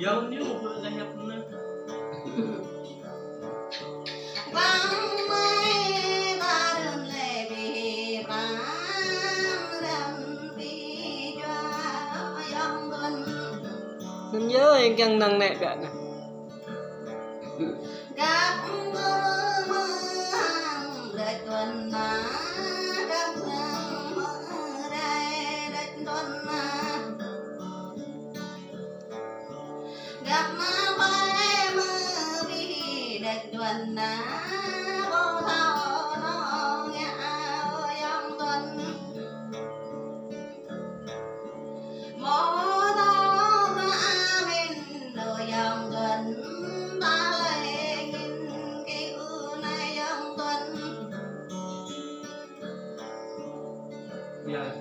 Giống như một người là hẹp nữa. Vang mây ta đơn lệ vì bán đầm vì cho dòng tuần. Nên nhớ anh càng năng nẹ bạn này. Gặp mưa hàng đợi tuần mà gặp mưa đây đợi tuần mà gặp má bay mưa vì đợi tuần mà vô thao nó nghe dòng tuần mô thao ra bên đời dòng tuần ta lại nhìn cái ưu này dòng tuần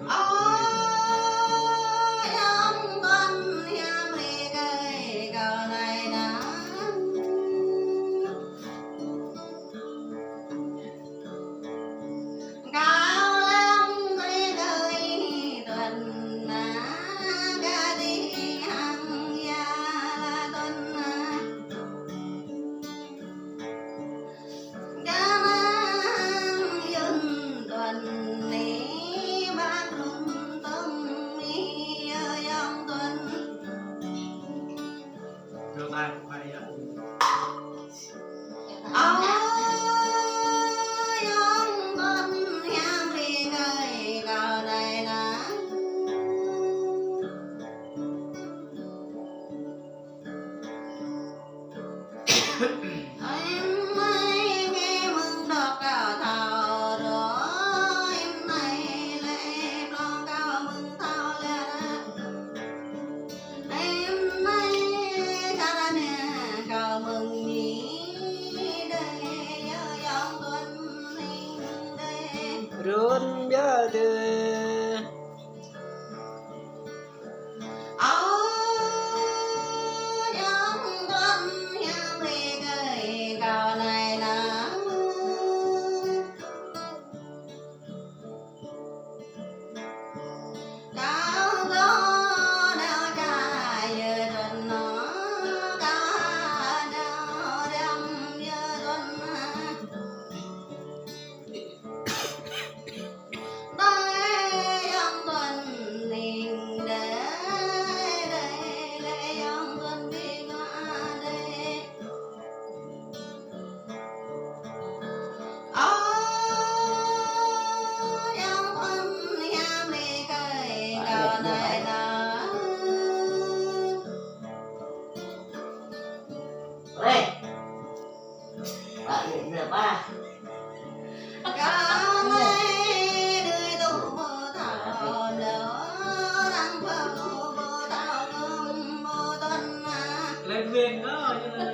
ôi dòng tuần hiếm đi cây cầu này đã cao lắm cái đời tuần ca đi hàng gia là tuần ca mang dân tuần ní bác trung tâm mi dòng tuần Được ai cũng hay á. ôi dòng tuần hiếm đi cây cầu này đã em mới nghe mừng đọc cao thảo đó em này lại lo cao mừng thảo là em này cha nè cao mừng nhí đây dòng tuần linh đây Run nhớ từ ôi dòng tuần hiếm đi cây cầu này đã cao gió đeo trai giờ tuần nó cao đeo đêm giờ tuần đây dòng tuần linh đây đây dòng tuần đi qua đây ôi dòng tuần hiếm đi cây cầu này đã Ê, bạn định được ba. cao mây đời tu mơ thảo đỡ đang phơ mơ thảo ngâm mơ tuần Lên viên đó như là